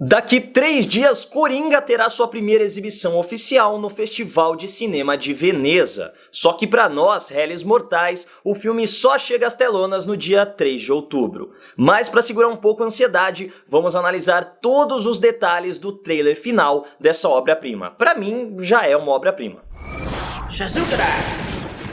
Daqui 3 dias, Coringa terá sua primeira exibição oficial no Festival de Cinema de Veneza. Só que para nós, réis mortais, o filme só chega às telonas no dia 3 de outubro. Mas para segurar um pouco a ansiedade, vamos analisar todos os detalhes do trailer final dessa obra-prima. Para mim, já é uma obra-prima.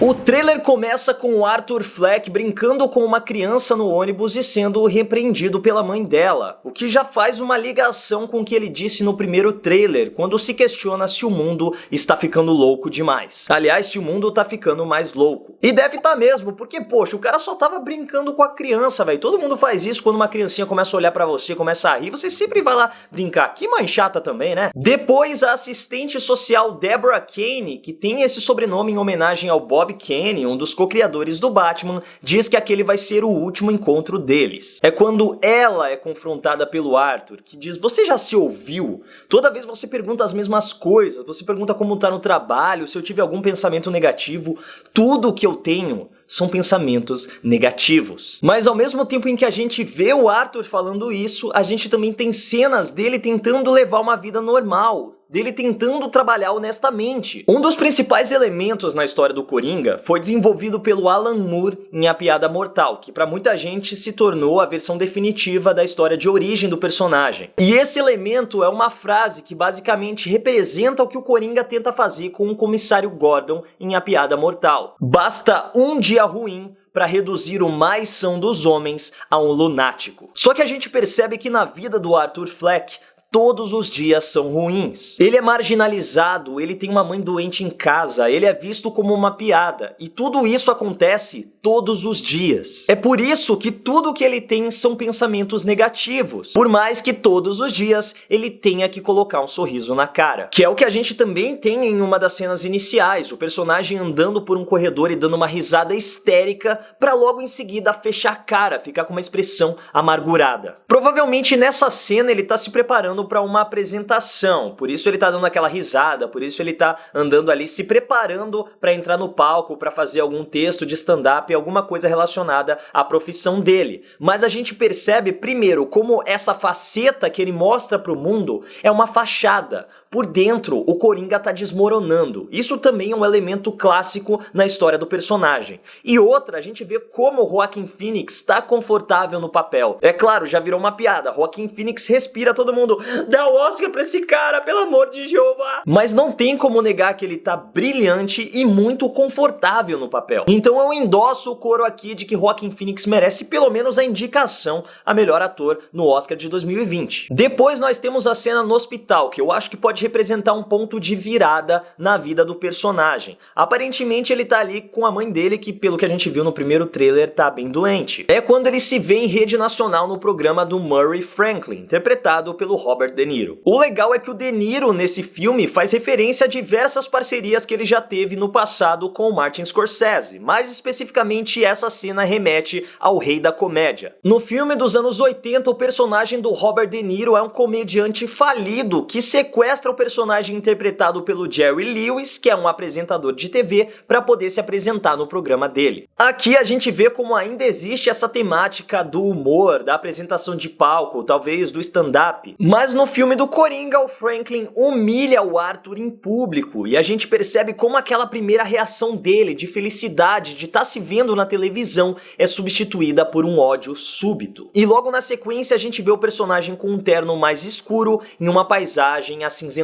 O trailer começa com o Arthur Fleck brincando com uma criança no ônibus e sendo repreendido pela mãe dela, o que já faz uma ligação com o que ele disse no primeiro trailer, quando se questiona se o mundo está ficando louco demais. Aliás, se o mundo tá ficando mais louco. E deve estar mesmo, porque, poxa, o cara só tava brincando com a criança, velho. Todo mundo faz isso quando uma criancinha começa a olhar pra você, começa a rir, você sempre vai lá brincar. Que mãe chata também, né? Depois, a assistente social Deborah Kane, que tem esse sobrenome em homenagem ao Bob Kane, um dos co-criadores do Batman, diz que aquele vai ser o último encontro deles. É quando ela é confrontada pelo Arthur, que diz: você já se ouviu? Toda vez você pergunta as mesmas coisas, você pergunta como tá no trabalho, se eu tive algum pensamento negativo. Tudo que eu tenho são pensamentos negativos. Mas ao mesmo tempo em que a gente vê o Arthur falando isso, a gente também tem cenas dele tentando levar uma vida normal, dele tentando trabalhar honestamente. Um dos principais elementos na história do Coringa foi desenvolvido pelo Alan Moore em A Piada Mortal, que para muita gente se tornou a versão definitiva da história de origem do personagem. E esse elemento é uma frase que basicamente representa o que o Coringa tenta fazer com o comissário Gordon em A Piada Mortal. Basta um dia ruim para reduzir o mais são dos homens a um lunático. Só que a gente percebe que na vida do Arthur Fleck, todos os dias são ruins. Ele é marginalizado, ele tem uma mãe doente em casa, ele é visto como uma piada. E tudo isso acontece todos os dias. É por isso que tudo que ele tem são pensamentos negativos. Por mais que todos os dias ele tenha que colocar um sorriso na cara. Que é o que a gente também tem em uma das cenas iniciais. O personagem andando por um corredor e dando uma risada histérica pra logo em seguida fechar a cara, ficar com uma expressão amargurada. Provavelmente nessa cena ele tá se preparando para uma apresentação, por isso ele tá dando aquela risada, por isso ele tá andando ali se preparando para entrar no palco, para fazer algum texto de stand-up, alguma coisa relacionada à profissão dele. Mas a gente percebe primeiro como essa faceta que ele mostra pro mundo é uma fachada. Por dentro, o Coringa tá desmoronando. Isso também é um elemento clássico na história do personagem. E outra, a gente vê como o Joaquin Phoenix tá confortável no papel. É claro, já virou uma piada. Joaquin Phoenix respira, todo mundo dá o Oscar pra esse cara, pelo amor de Jeová. Mas não tem como negar que ele tá brilhante e muito confortável no papel. Então eu endosso o coro aqui de que Joaquin Phoenix merece pelo menos a indicação a melhor ator no Oscar de 2020. Depois nós temos a cena no hospital, que eu acho que pode representar um ponto de virada na vida do personagem. Aparentemente ele tá ali com a mãe dele, que pelo que a gente viu no primeiro trailer tá bem doente. É quando ele se vê em rede nacional no programa do Murray Franklin, interpretado pelo Robert De Niro. O legal é que o De Niro nesse filme faz referência a diversas parcerias que ele já teve no passado com o Martin Scorsese, mais especificamente essa cena remete ao Rei da Comédia. No filme dos anos 80, o personagem do Robert De Niro é um comediante falido que sequestra o personagem interpretado pelo Jerry Lewis, que é um apresentador de TV, para poder se apresentar no programa dele. Aqui a gente vê como ainda existe essa temática do humor, da apresentação de palco, talvez do stand-up. Mas no filme do Coringa, o Franklin humilha o Arthur em público e a gente percebe como aquela primeira reação dele de felicidade de estar se vendo na televisão é substituída por um ódio súbito. E logo na sequência a gente vê o personagem com um terno mais escuro em uma paisagem acinzentada.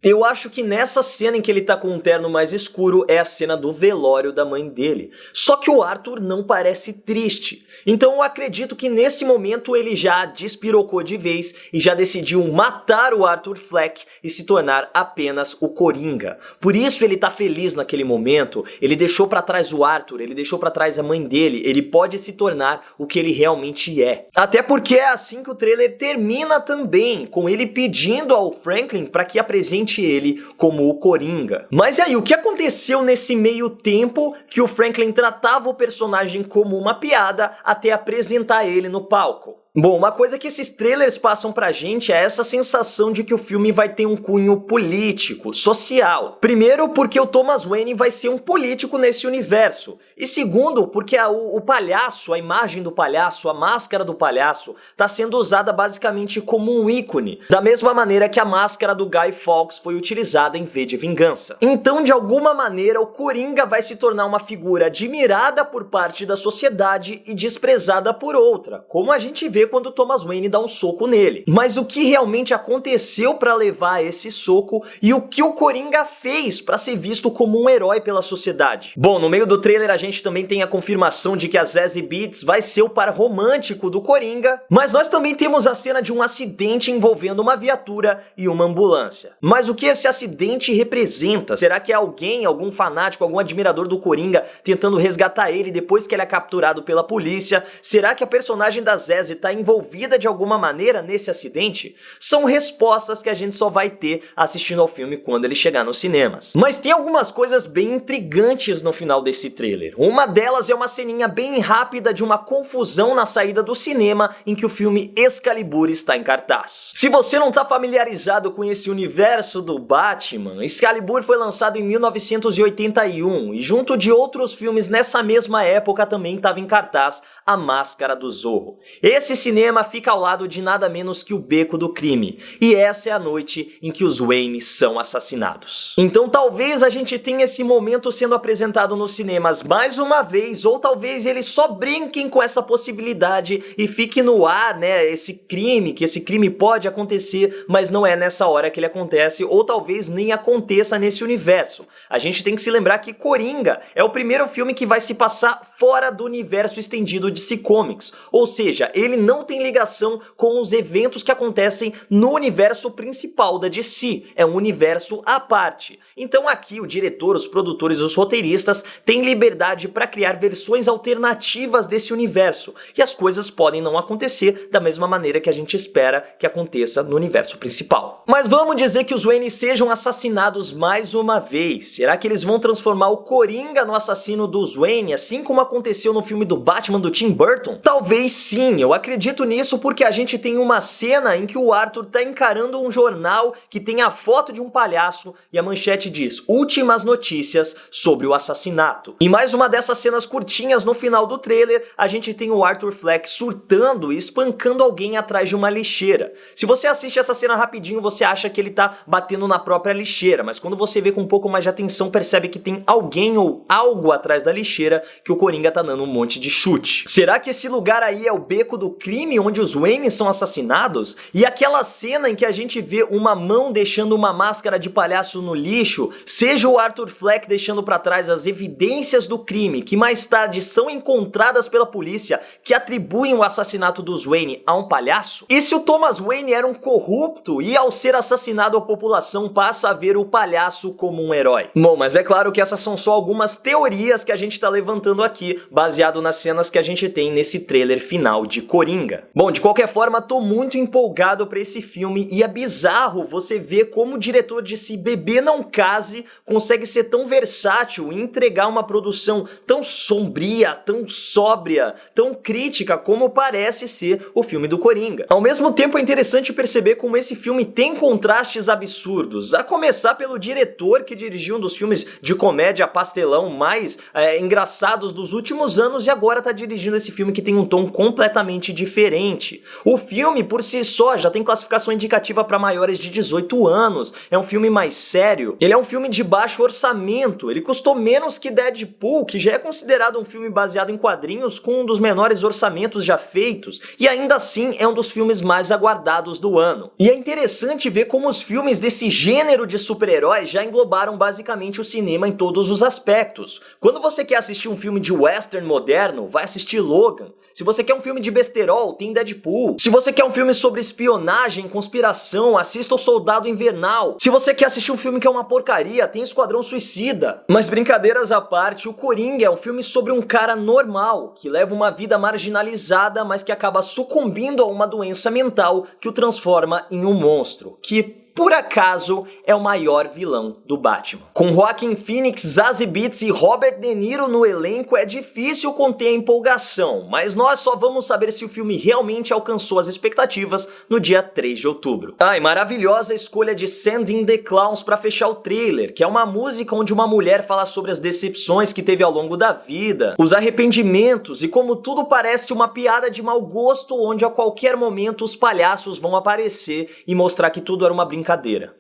Eu acho que nessa cena em que ele tá com um terno mais escuro é a cena do velório da mãe dele. Só que o Arthur não parece triste. Então eu acredito que nesse momento ele já despirocou de vez e já decidiu matar o Arthur Fleck e se tornar apenas o Coringa. Por isso ele tá feliz naquele momento, ele deixou pra trás o Arthur, ele deixou pra trás a mãe dele, ele pode se tornar o que ele realmente é. Até porque é assim que o trailer termina também, com ele pedindo ao Franklin pra que apresente ele como o Coringa. Mas e aí, o que aconteceu nesse meio tempo que o Franklin tratava o personagem como uma piada até apresentar ele no palco? Bom, uma coisa que esses trailers passam pra gente é essa sensação de que o filme vai ter um cunho político, social. Primeiro, porque o Thomas Wayne vai ser um político nesse universo. E segundo, porque o palhaço, a imagem do palhaço, a máscara do palhaço, tá sendo usada basicamente como um ícone, da mesma maneira que a máscara do Guy Fawkes foi utilizada em V de Vingança. Então, de alguma maneira, o Coringa vai se tornar uma figura admirada por parte da sociedade e desprezada por outra, como a gente vê quando Thomas Wayne dá um soco nele. Mas o que realmente aconteceu para levar a esse soco e o que o Coringa fez para ser visto como um herói pela sociedade? Bom, no meio do trailer a gente também tem a confirmação de que a Zazie Beetz vai ser o par romântico do Coringa, mas nós também temos a cena de um acidente envolvendo uma viatura e uma ambulância. Mas o que esse acidente representa? Será que é alguém, algum fanático, algum admirador do Coringa tentando resgatar ele depois que ele é capturado pela polícia? Será que a personagem da Zazie está envolvida de alguma maneira nesse acidente? São respostas que a gente só vai ter assistindo ao filme quando ele chegar nos cinemas. Mas tem algumas coisas bem intrigantes no final desse trailer. Uma delas é uma ceninha bem rápida de uma confusão na saída do cinema em que o filme Excalibur está em cartaz. Se você não está familiarizado com esse universo do Batman, Excalibur foi lançado em 1981 e junto de outros filmes nessa mesma época também estava em cartaz A Máscara do Zorro. Esse cinema fica ao lado de nada menos que o Beco do Crime, e essa é a noite em que os Wayne são assassinados. Então talvez a gente tenha esse momento sendo apresentado nos cinemas mais uma vez, ou talvez eles só brinquem com essa possibilidade e fique no ar, né, esse crime pode acontecer, mas não é nessa hora que ele acontece, ou talvez nem aconteça nesse universo. A gente tem que se lembrar que Coringa é o primeiro filme que vai se passar fora do universo estendido de DC Comics, ou seja, ele não tem ligação com os eventos que acontecem no universo principal da DC, é um universo à parte. Então aqui o diretor, os produtores e os roteiristas têm liberdade para criar versões alternativas desse universo, e as coisas podem não acontecer da mesma maneira que a gente espera que aconteça no universo principal. Mas vamos dizer que os Wayne sejam assassinados mais uma vez. Será que eles vão transformar o Coringa no assassino dos Wayne, assim como aconteceu no filme do Batman do Tim Burton? Talvez sim, eu acredito nisso porque a gente tem uma cena em que o Arthur tá encarando um jornal que tem a foto de um palhaço e a manchete diz últimas notícias sobre o assassinato. E mais uma dessas cenas curtinhas no final do trailer, a gente tem o Arthur Fleck surtando e espancando alguém atrás de uma lixeira. Se você assiste essa cena rapidinho, você acha que ele tá batendo na própria lixeira, mas quando você vê com um pouco mais de atenção, percebe que tem alguém ou algo atrás da lixeira que o Coringa tá dando um monte de chute. Será que esse lugar aí é o Beco do Crime, onde os Wayne são assassinados? E aquela cena em que a gente vê uma mão deixando uma máscara de palhaço no lixo, seja o Arthur Fleck deixando pra trás as evidências do crime, que mais tarde são encontradas pela polícia, que atribuem o assassinato dos Wayne a um palhaço? E se o Thomas Wayne era um corrupto e ao ser assassinado a população passa a ver o palhaço como um herói? Bom, mas é claro que essas são só algumas teorias que a gente tá levantando aqui, baseado nas cenas que a gente tem nesse trailer final de Coringa. Bom, de qualquer forma, tô muito empolgado pra esse filme e é bizarro você ver como o diretor de Se Beber Não Case consegue ser tão versátil e entregar uma produção tão sombria, tão sóbria, tão crítica como parece ser o filme do Coringa. Ao mesmo tempo é interessante perceber como esse filme tem contrastes absurdos, a começar pelo diretor que dirigiu um dos filmes de comédia pastelão mais engraçados dos últimos anos e agora tá dirigindo esse filme que tem um tom completamente diferente. O filme por si só já tem classificação indicativa para maiores de 18 anos, é um filme mais sério, ele é um filme de baixo orçamento, ele custou menos que Deadpool, que já é considerado um filme baseado em quadrinhos com um dos menores orçamentos já feitos, e ainda assim é um dos filmes mais aguardados do ano. E é interessante ver como os filmes desse gênero de super-heróis já englobaram basicamente o cinema em todos os aspectos. Quando você quer assistir um filme de western moderno, vai assistir Logan. Se você quer um filme de besterol, tem Deadpool. Se você quer um filme sobre espionagem, conspiração, assista O Soldado Invernal. Se você quer assistir um filme que é uma porcaria, tem Esquadrão Suicida. Mas brincadeiras à parte, o Coringa é um filme sobre um cara normal, que leva uma vida marginalizada, mas que acaba sucumbindo a uma doença mental que o transforma em um monstro, que por acaso é o maior vilão do Batman. Com Joaquin Phoenix, Zazie Beetz e Robert De Niro no elenco, é difícil conter a empolgação, mas nós só vamos saber se o filme realmente alcançou as expectativas no dia 3 de outubro. E maravilhosa escolha de Sending the Clowns para fechar o trailer, que é uma música onde uma mulher fala sobre as decepções que teve ao longo da vida, os arrependimentos e como tudo parece uma piada de mau gosto onde a qualquer momento os palhaços vão aparecer e mostrar que tudo era uma brincadeira.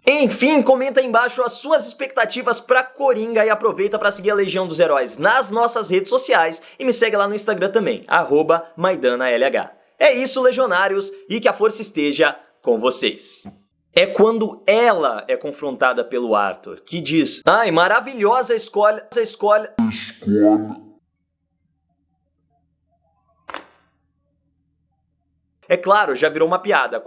Enfim, comenta aí embaixo as suas expectativas pra Coringa e aproveita para seguir a Legião dos Heróis nas nossas redes sociais e me segue lá no Instagram também, @MaidannaLH. É isso, legionários, e que a força esteja com vocês. É quando ela é confrontada pelo Arthur, que diz: ai, maravilhosa escolha. É claro, já virou uma piada.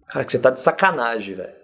Cara, que você tá de sacanagem, velho.